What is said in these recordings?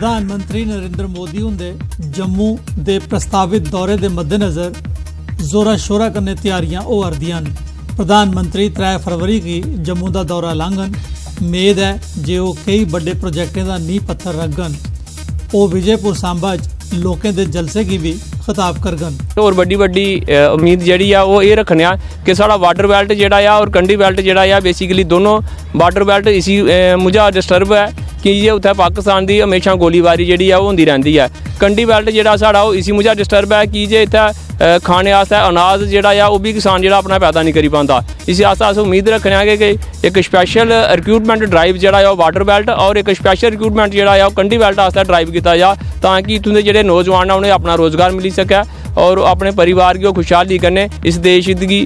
प्रधानमंत्री नरेंद्र मोदी हुंदे जम्मू दे प्रस्तावित दौरे दे मद्देनज़र जोरा शोरा कन्नै तैयारियां होआ रदियां न। प्रधानमंत्री 3 फरवरी गी जम्मू दा दौरा लांघन। मेद है जे ओह कई बड़े प्रोजेक्टें दा नींह पत्थर रखगन। ओह विजयपुर सांबा च लोकें दे जलसे गी भी खिताब करगन। और बड़ी उम्मीद जी ये रखने कि साड़ा वाटर बेल्ट जोड़ा और कंडी बेल्ट जोड़ा बेसिकली दोनों वाटर बेल्ट इसी मुझे डिस्टर्ब है कि ये उत्थे पाकिस्तान की हमेशा गोलीबारी जी होंदी रहती है। कंडी बेल्ट जोड़ा साड़ा इसी मुझे डिस्टर्ब है कि जे इत्थे खाने आस्ते अनाज जोड़ा वो भी किसान जोड़ा अपना पैदा नहीं करी पाता। इस आस्ते अस उम्मीद रखने कि एक स्पैशल रिक्रूटमेंट ड्राइव जोड़ा वाटर बेल्ट और एक स्पैशल रिक्रूटमेंट जोड़ा कंडी बेल्ट आस्ते ड्राइव किया जा ताकि इत्थों के जोड़े नौजवान उन्हें अपना रोजगार मिली सके और अपने परिवार की खुशहाली कन्नै इस देश की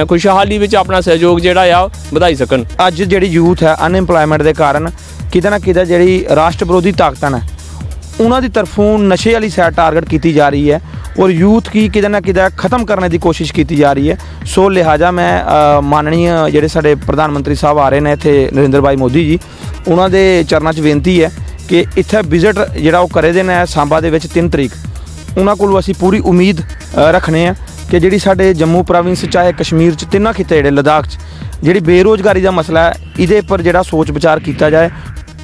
खुशहाली में अपना सहयोग जोड़ा बढ़ाई सकन। अज जी यूथ है अनएम्पलॉयमेंट के कारण किते ना किते जी राष्ट्र विरोधी ताकत ने उन्होंने तरफों नशे वाली साइड टारगेट की जा रही है और यूथ की किते ना किते ख़त्म करने की कोशिश की जा रही है। सो लिहाजा मैं माननीय जोड़े साडे प्रधानमंत्री साहब आ रहे हैं इत्थे नरेंद्र भाई मोदी जी उन्होंने चरणों च बेनती है कि इत्थे विजिट जोड़ा करे दे ने सांबा दे विच 3 तरीक उन्होंने को असी पूरी उम्मीद रखने हैं कि जी साडे जम्मू प्रोविंस चाहे कश्मीर च तिना खिते जोड़े लद्दाख च जी बेरोजगारी का मसला है इहदे पर जोड़ा सोच विचार किया जाए।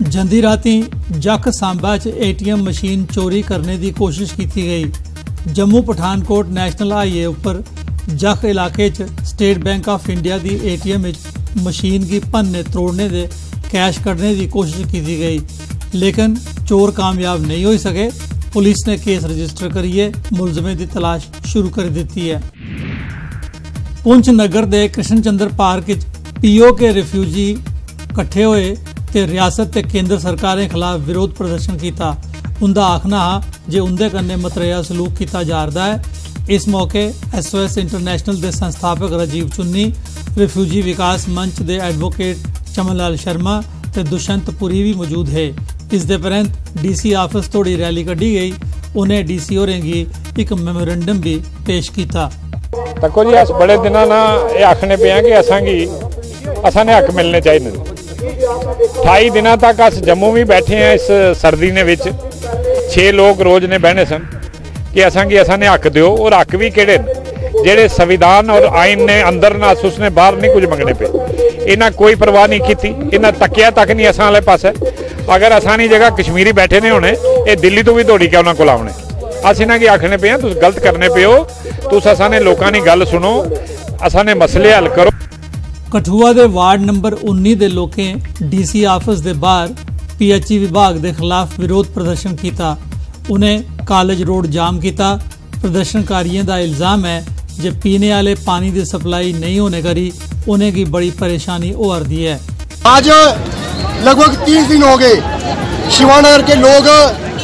जंदी राती जख सांबा च ATM मशीन चोरी करने की कोशिश की गई। जम्मू पठानकोट नैशनल हाईवे उपर जख इलाके च स्टेट बैंक ऑफ इंडिया की ATM मशीन की भन्ने तोड़ने दे कैश कढ़ने की कोशिश की गई लेकिन चोर कामयाब नहीं हो सके। पुलिस ने केस रजिस्टर करिए मुलजमें की तलाश शुरू कर दी है। पुंछ नगर के कृष्ण चंद्र पार्क PO के रिफ्यूजी कट्ठे होए ते रियासत ते केंद्र सरकारें खिलाफ विरोध प्रदर्शन किया। उनका आखना हा जे उनके कन्ने मतरेया सलूक किया जा रहा है। इस मौके SOS इंटरनेशनल के संस्थापक राजीव चुन्नी, रिफ्यूजी विकास मंच के एडवोकेट चमन लाल शर्मा ते दुष्यंत पुरी भी मौजूद है। इस दे परैंत DC ऑफिस तोड़ी रैली कढ़ी गई। उन्हें DC होरें गी एक मैमोरेंडम भी पेश किया। देखो जी अस बड़े दिनों ना ये आखने पे हैं कि असाने हक मिलने चाहिए। 28 दिनों तक अस जम्मू भी बैठे हैं इस सर्दी ने विच 6 लोग रोज ने बहने सन कि असाने हक दिओ और हक भी किहड़े जेड़े संविधान और आइन ने अंदर ना उसने बाहर नहीं कुछ मंगने पे इन्हें कोई परवाह नहीं की। इन्हें तकिया तक नहीं असां वाले पासे। अगर असानी जगह कश्मीरी बैठे ने होने ये दिल्ली तो भी दौड़ी के उन्होंने को आने अस इन्हें की आखने पे हैं तुम गलत करने पे हो तुस असाने लोगों की गल सुनो असाने मसले हल करो। कठुआ के वार्ड नंबर 19 के लोकें DC ऑफिस के बाहर PHE विभाग के खिलाफ विरोध प्रदर्शन किया। उन्हें कॉलेज रोड जाम किया। प्रदर्शनकारियों का इल्जाम है जे पीने वाले पानी की सप्लाई नहीं होने करी उन्हें की बड़ी परेशानी हो रही है। आज लगभग 30 दिन हो गए शिवानगर के लोग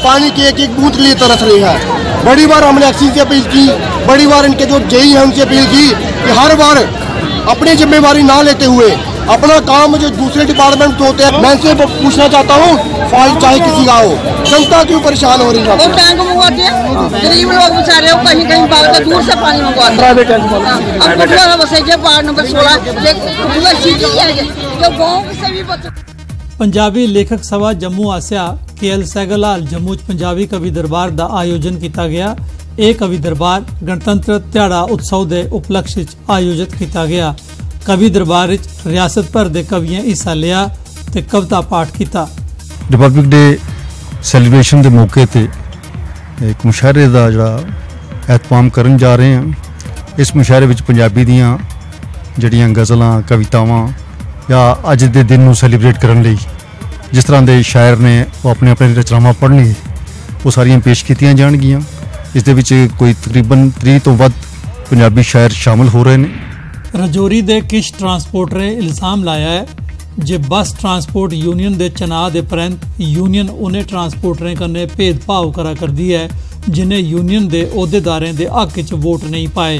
पानी की एक बूंद के लिए तरस रहे हैं। बड़ी बार हमने एक्सी से अपील की, बड़ी बार इनके जो JE है उनसे अपील की कि हर बार अपनी जिम्मेवारी ना लेते हुए अपना काम जो दूसरे डिपार्टमेंट होते हैं मैं इनसे पूछना चाहता हूँ फॉल्ट चाहे किसी का हो जनता क्यों परेशान हो रही है। टैंक मंगवाते हैं गरीब लोग बेचारे कहीं कहीं बाग से दूर से पानी मंगवाते हैं। वार्ड नंबर 16 पंजाबी लेखक सभा जम्मू आसिया KL सहगल हाल जम्मू च पंजाबी कवि दरबार का आयोजन किया गया। यह कवि दरबार गणतंत्र ध्याड़ा उत्सव के उपलक्ष्य आयोजित किया गया। कवि दरबार रियासत भर के कवियों हिस्सा लिया ते कविता पाठ किया। रिपब्लिक डे सैलीब्रेशन के मौके ते एक मुशायरे का जड़ा एहतमाम करन जा रहे हैं। इस मुशायरे में पंजाबी दियां जड़ियां गज़लां कवितावां या अज के दिन को सैलीब्रेट करने लई जिस तरह के शायर ने वो अपने अपने रचनावां पढ़ने वो सारियां पेश कीतियां जाणगियां। इस दे विच कोई तकरीबन 30 तो वध पंजाबी शायर शामिल हो रहे हैं। रजौरी के किश ट्रांसपोर्टर ने इल्जाम लाया है जे बस ट्रांसपोर्ट यूनियन के चुनाव के परैंत यूनियन उन्हें ट्रांसपोर्टरें कन्नै भेदभाव करा करदी है जिन्हें यूनियन के अहुदेदारें के हक च वोट नहीं पाए।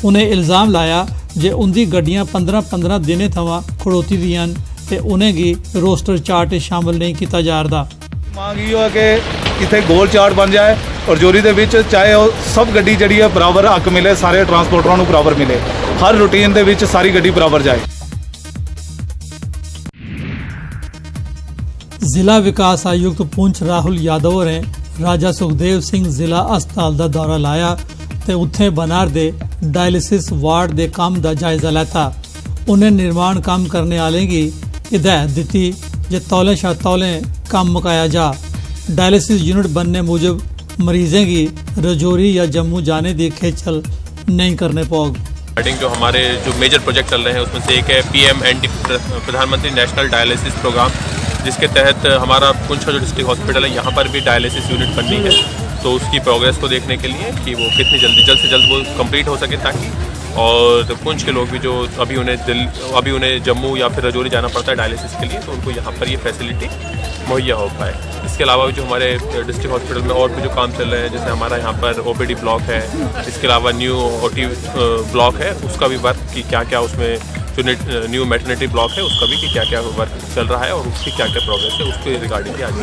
उन्हें इल्जाम लाया जे उनकी गड्डियां 15-15 दिनें थमां खड़ोती दियां ते उन्हें गी रोस्टर चार्ट शामिल नहीं किया जा रहा। मांग ये है कि इतने गोल चार्ट बन जाए और जोरी दे विच चाहे सब गड्डी जड़ी है बराबर हक मिले सारे ट्रांसपोर्टरों को बराबर मिले हर रूटीन दे विच सारी गड्डी बराबर जाए। ਜ਼ਿਲ੍ਹਾ ਵਿਕਾਸ ਆਯੁਕਤ ਪੁੰਛ ਰਾਹੁਲ यादव ने राजा सुखदेव सिंह जिला अस्पताल का दौरा लाया ते उत्थे बनार दे डायलिसिस वार्ड के काम का जायजा लैता। उन्हें निर्माण काम करने वाले की हिदायत दी जे तौले शा तौले काम मुकाया जा। डायलिसिस यूनिट बनने मूजब मरीजें की रजौरी या जम्मू जाने की खेचल नहीं करने पौग। जो हमारे जो मेजर प्रोजेक्ट चल रहे हैं उसमें से एक है PMND प्रधानमंत्री नेशनल डायलिसिस प्रोग्राम, जिसके तहत हमारा पुंछ जो डिस्ट्रिक्ट हॉस्पिटल है यहाँ पर भी डायलिसिस यूनिट बननी है। तो उसकी प्रोग्रेस को देखने के लिए कि वो कितनी जल्द से जल्द वो कंप्लीट हो सके, ताकि और पुंछ के लोग भी जो अभी उन्हें जम्मू या फिर रजौरी जाना पड़ता है डायलिसिस के लिए, तो उनको यहाँ पर ये फैसिलिटी मुहैया हो पाए। इसके अलावा जो हमारे डिस्ट्रिक्ट हॉस्पिटल में और भी जो काम चल रहे हैं, जैसे हमारा यहाँ पर OPD ब्लॉक है, इसके अलावा न्यू OT ब्लॉक है, उसका भी वर्क कि क्या क्या उसमें जो न्यू मैटरनिटी ब्लॉक है उसका भी कि क्या क्या वर्क चल रहा है और उसकी क्या क्या प्रोग्रेस है, उसके रिगार्डिंग आज